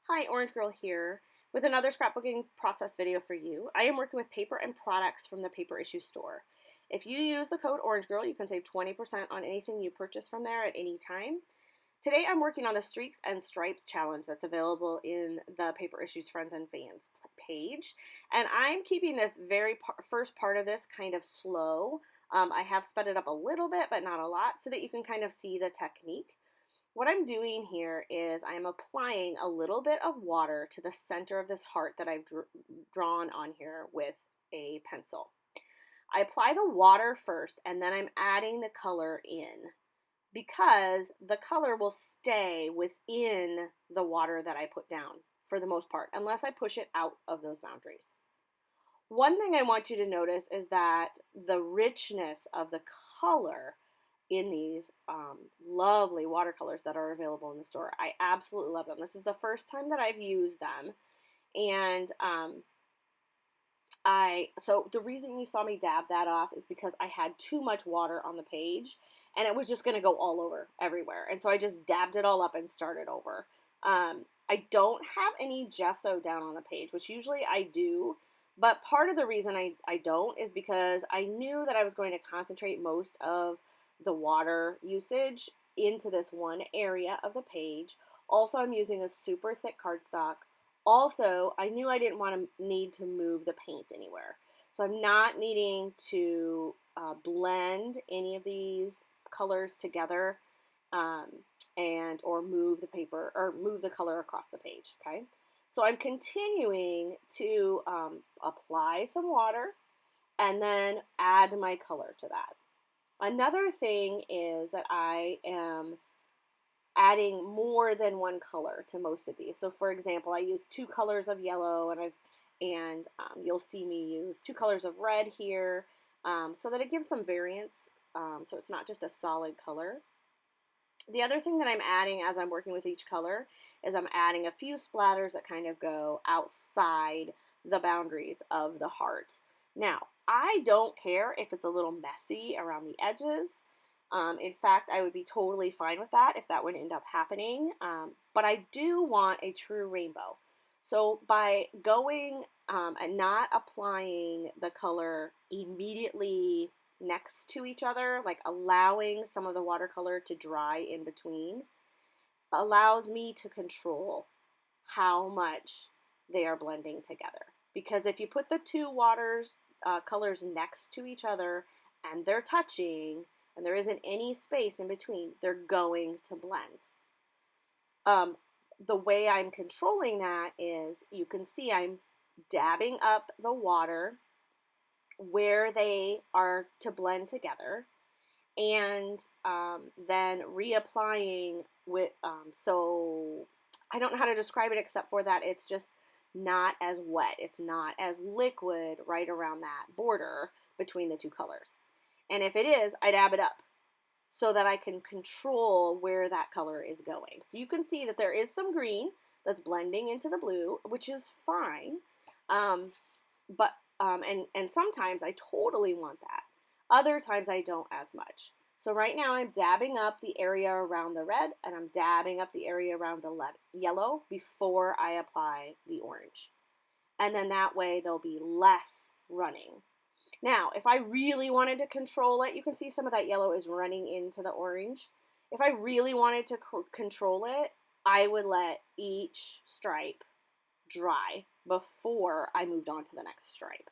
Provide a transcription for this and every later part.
Hi, Orange Girl here with another scrapbooking process video for you. I am working with paper and products from the Paper Issue store. If you use the code Orange Girl, you can save 20% on anything you purchase from there at any time. Today I'm working on the Streaks and Stripes challenge that's available in the Paper Issues Friends and Fans page. And I'm keeping this first part of this kind of slow. I have sped it up a little bit, but not a lot, so that you can kind of see the technique. What I'm doing here is I'm applying a little bit of water to the center of this heart that I've drawn on here with a pencil. I apply the water first and then I'm adding the color in because the color will stay within the water that I put down for the most part, unless I push it out of those boundaries. One thing I want you to notice is that the richness of the color in these lovely watercolors that are available in the store. I absolutely love them. This is the first time that I've used them. And so the reason you saw me dab that off is because I had too much water on the page and it was just going to go all over everywhere. And so I just dabbed it all up and started over. I don't have any gesso down on the page, which usually I do. But part of the reason I don't is because I knew that I was going to concentrate most of the water usage into this one area of the page. Also, I'm using a super thick cardstock. Also, I knew I didn't want to need to move the paint anywhere. So I'm not needing to blend any of these colors together or move the paper or move the color across the page, okay? So I'm continuing to apply some water and then add my color to that. Another thing is that I am adding more than one color to most of these. So for example, I use 2 colors of yellow and you'll see me use 2 colors of red here so that it gives some variance so it's not just a solid color. The other thing that I'm adding as I'm working with each color is I'm adding a few splatters that kind of go outside the boundaries of the heart. Now, I don't care if it's a little messy around the edges. In fact, I would be totally fine with that if that would end up happening. But I do want a true rainbow. So by going and not applying the color immediately next to each other, like allowing some of the watercolor to dry in between, allows me to control how much they are blending together. Because if you put the 2 colors next to each other and they're touching and there isn't any space in between, they're going to blend. The way I'm controlling that is you can see I'm dabbing up the water where they are to blend together and then reapplying with so I don't know how to describe it except for that it's just not as wet, it's not as liquid right around that border between the 2 colors. And if it is, I dab it up so that I can control where that color is going. So you can see that there is some green that's blending into the blue, which is fine. And sometimes I totally want that. Other times I don't as much. So right now I'm dabbing up the area around the red and I'm dabbing up the area around the yellow before I apply the orange. And then that way there'll be less running. Now, if I really wanted to control it, you can see some of that yellow is running into the orange. If I really wanted to control it, I would let each stripe dry before I moved on to the next stripe.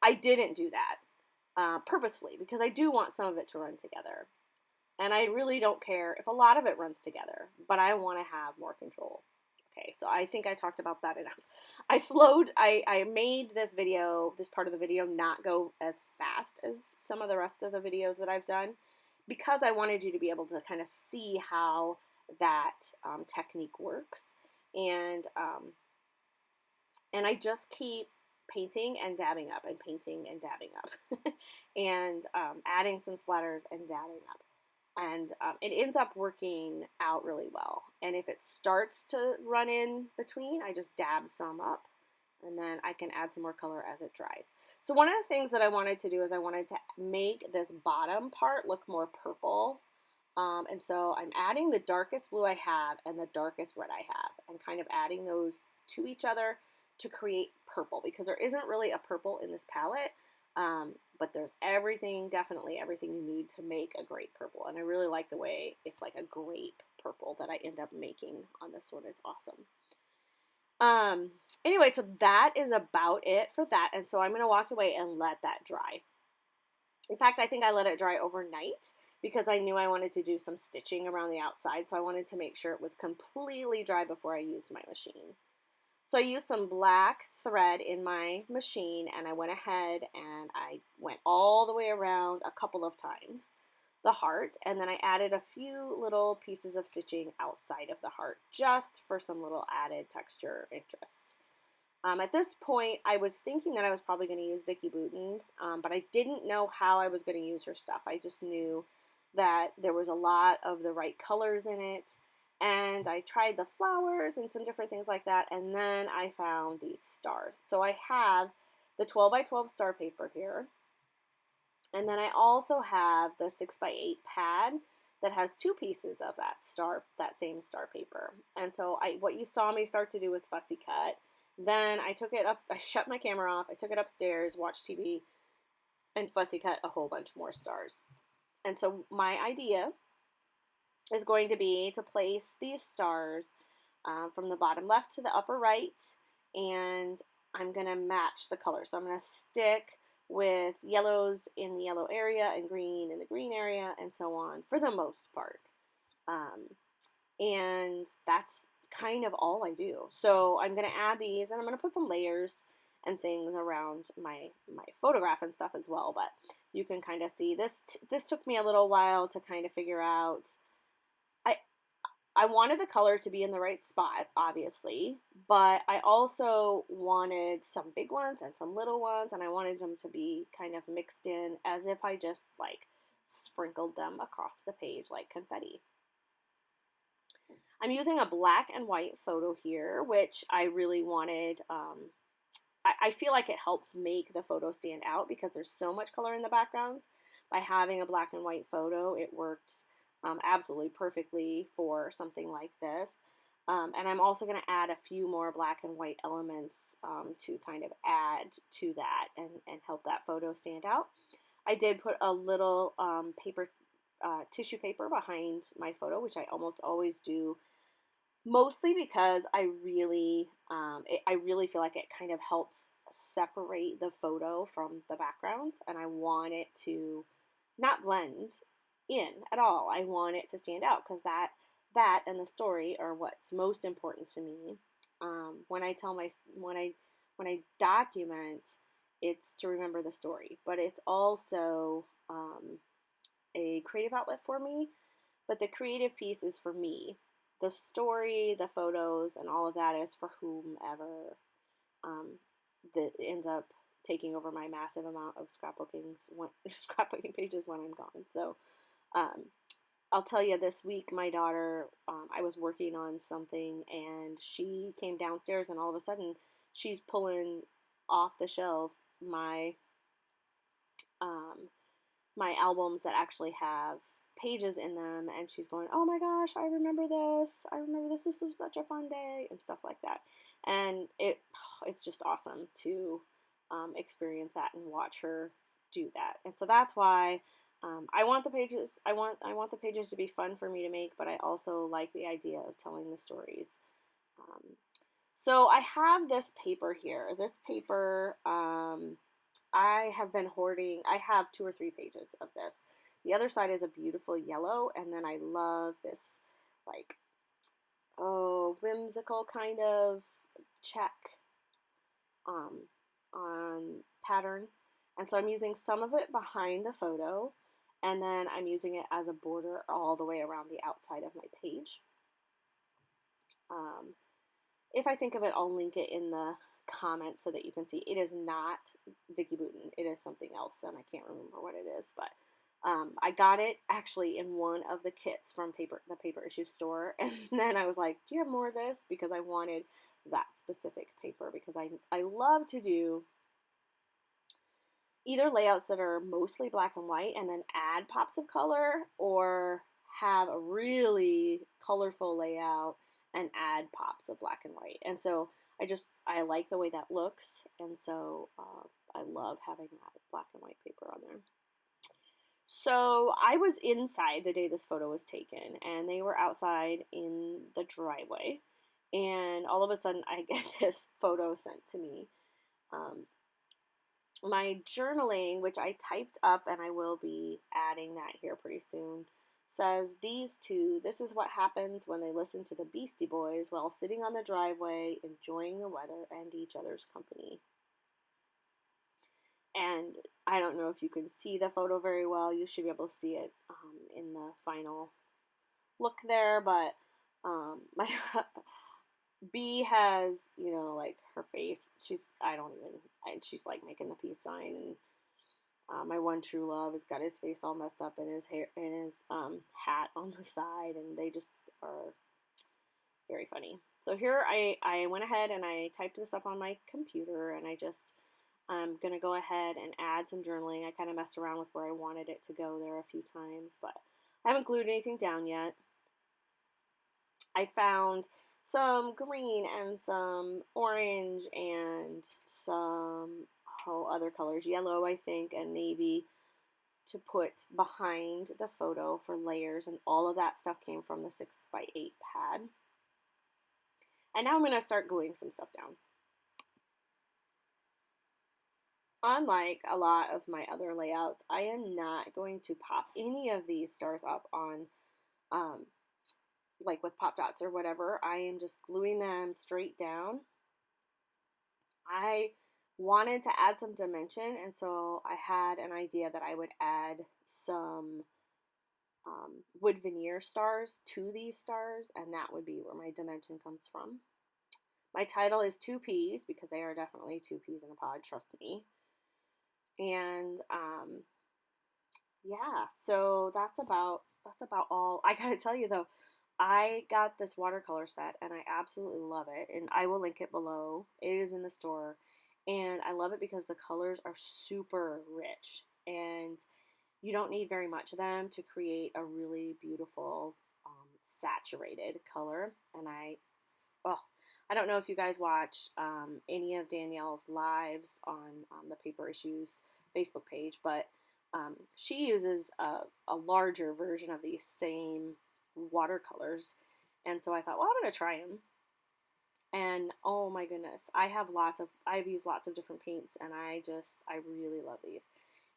I didn't do that purposefully because I do want some of it to run together. And I really don't care if a lot of it runs together, but I want to have more control. Okay, so I think I talked about that enough. I made this part of the video not go as fast as some of the rest of the videos that I've done because I wanted you to be able to kind of see how that technique works. And I just keep painting and dabbing up and painting and dabbing up and adding some splatters and dabbing up. And it ends up working out really well. And if it starts to run in between, I just dab some up and then I can add some more color as it dries. So one of the things that I wanted to do is I wanted to make this bottom part look more purple And so I'm adding the darkest blue I have and the darkest red I have and kind of adding those to each other to create purple, because there isn't really a purple in this palette, but there's everything, definitely everything you need to make a great purple. And I really like the way it's like a grape purple that I end up making on this one. It's awesome. Anyway, so that is about it for that. And so I'm going to walk away and let that dry. In fact, I think I let it dry overnight because I knew I wanted to do some stitching around the outside. So I wanted to make sure it was completely dry before I used my machine. So I used some black thread in my machine, and I went ahead and I went all the way around a couple of times the heart, and then I added a few little pieces of stitching outside of the heart just for some little added texture interest. At this point, I was thinking that I was probably going to use Vicki Boutin, but I didn't know how I was going to use her stuff. I just knew that there was a lot of the right colors in it, and I tried the flowers and some different things like that, and then I found these stars. So I have the 12 by 12 star paper here, and then I also have the 6 by 8 pad that has two pieces of that same star paper. And so what you saw me start to do was fussy cut. Then I took it up, I shut my camera off, I took it upstairs, watched TV, and fussy cut a whole bunch more stars. And so my idea is going to be to place these stars from the bottom left to the upper right, and I'm going to match the color. So I'm going to stick with yellows in the yellow area and green in the green area and so on for the most part. And that's kind of all I do. So I'm going to add these, and I'm going to put some layers and things around my photograph and stuff as well, but you can kind of see this took me a little while to kind of figure out. I wanted the color to be in the right spot, obviously, but I also wanted some big ones and some little ones, and I wanted them to be kind of mixed in as if I just like sprinkled them across the page like confetti. I'm using a black and white photo here, which I really wanted. I feel like it helps make the photo stand out because there's so much color in the backgrounds. By having a black and white photo, it worked absolutely perfectly for something like this. And I'm also going to add a few more black and white elements to kind of add to that and help that photo stand out. I did put a little tissue paper behind my photo, which I almost always do, mostly because I really feel like it kind of helps separate the photo from the background, and I want it to not blend in at all. I want it to stand out because that and the story are what's most important to me. When I document, it's to remember the story, but it's also a creative outlet for me. But the creative piece is for me. The story, the photos, and all of that is for whomever that ends up taking over my massive amount of scrapbooking pages when I'm gone. So I'll tell you, this week my daughter, I was working on something, and she came downstairs, and all of a sudden she's pulling off the shelf my my albums that actually have pages in them, and she's going, oh my gosh, I remember this, this was such a fun day, and stuff like that. And it's just awesome to experience that and watch her do that. And so that's why I want the pages to be fun for me to make, but I also like the idea of telling the stories. So I have this paper here. This paper, I have been hoarding. I have 2 or 3 pages of this. The other side is a beautiful yellow, and then I love this, like, whimsical kind of check on pattern. And so I'm using some of it behind the photo, and then I'm using it as a border all the way around the outside of my page. If I think of it, I'll link it in the comments so that you can see. It is not Vicki Boutin. It is something else, and I can't remember what it is, but I got it actually in one of the kits from the paper issue store, and then I was like, do you have more of this? Because I wanted that specific paper, because I love to do either layouts that are mostly black and white and then add pops of color, or have a really colorful layout and add pops of black and white. And so I like the way that looks, and so I love having that black and white paper on there. So I was inside the day this photo was taken, and they were outside in the driveway, and all of a sudden I get this photo sent to me. My journaling, which I typed up, and I will be adding that here pretty soon, says these two, this is what happens when they listen to the Beastie Boys while sitting on the driveway, enjoying the weather and each other's company. And I don't know if you can see the photo very well. You should be able to see it in the final look there, but my B has, like her face. She's like making the peace sign, and my one true love has got his face all messed up and his hair and his hat on the side, and they just are very funny. So here I went ahead and I typed this up on my computer, and I'm going to go ahead and add some journaling. I kind of messed around with where I wanted it to go there a few times, but I haven't glued anything down yet. I found some green and some orange and some other colors, yellow I think, and navy, to put behind the photo for layers, and all of that stuff came from the 6x8 pad. And now I'm going to start gluing some stuff down. Unlike a lot of my other layouts, I am not going to pop any of these stars up on like with pop dots or whatever. I am just gluing them straight down. I wanted to add some dimension, and so I had an idea that I would add some wood veneer stars to these stars, and that would be where my dimension comes from. My title is 2 peas because they are definitely 2 peas in a pod, trust me. And yeah, so that's about all. I gotta tell you though, I got this watercolor set and I absolutely love it, and I will link it below. It is in the store, and I love it because the colors are super rich, and you don't need very much of them to create a really beautiful saturated color. And I don't know if you guys watch any of Danielle's lives on the Paper Issues Facebook page, but she uses a larger version of these same watercolors, and so I thought, well, I'm going to try them. And oh my goodness, I've used lots of different paints, and I really love these.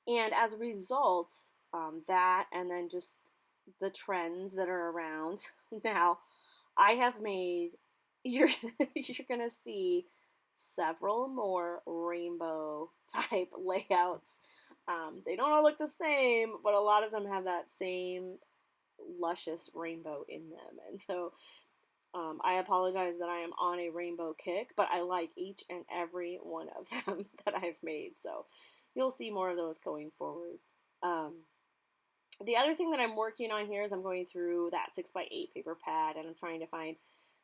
And as a result, that and then just the trends that are around now, I have made, you're gonna see several more rainbow type layouts. They don't all look the same, but a lot of them have that same luscious rainbow in them. And so I apologize that I am on a rainbow kick, but I like each and every one of them that I've made. So you'll see more of those going forward. The other thing that I'm working on here is I'm going through that 6x8 paper pad, and I'm trying to find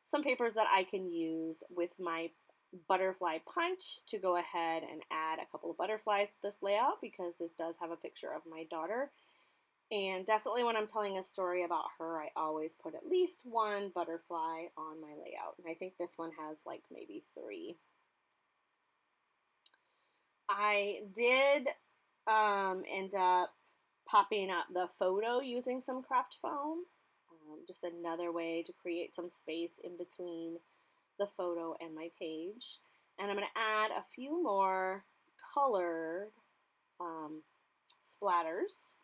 some papers that I can use with my butterfly punch to go ahead and add a couple of butterflies to this layout, because this does have a picture of my daughter. And definitely when I'm telling a story about her, I always put at least one butterfly on my layout. And I think this one has like maybe 3. I did end up popping up the photo using some craft foam. Just another way to create some space in between the photo and my page. And I'm going to add a few more colored splatters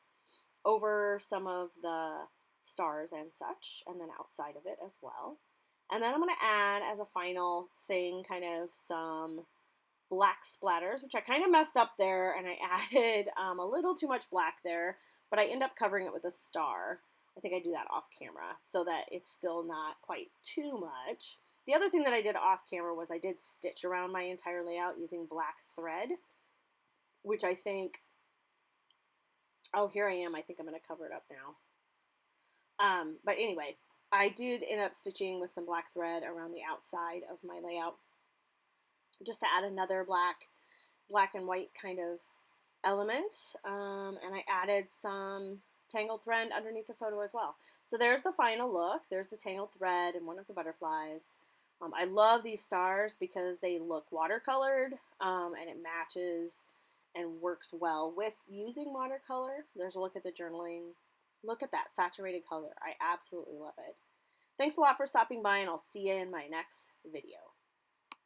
over some of the stars and such, and then outside of it as well. And then I'm going to add as a final thing kind of some black splatters, which I kind of messed up there, and I added a little too much black there, but I end up covering it with a star. I think I do that off camera so that it's still not quite too much. The other thing that I did off camera was I did stitch around my entire layout using black thread, which I think, oh, here I am. I think I'm going to cover it up now. But anyway, I did end up stitching with some black thread around the outside of my layout just to add another black and white kind of element. And I added some tangled thread underneath the photo as well. So there's the final look. There's the tangled thread and one of the butterflies. I love these stars because they look watercolored, and it matches and works well with using watercolor. There's a look at the journaling. Look at that saturated color. I absolutely love it. Thanks a lot for stopping by, and I'll see you in my next video.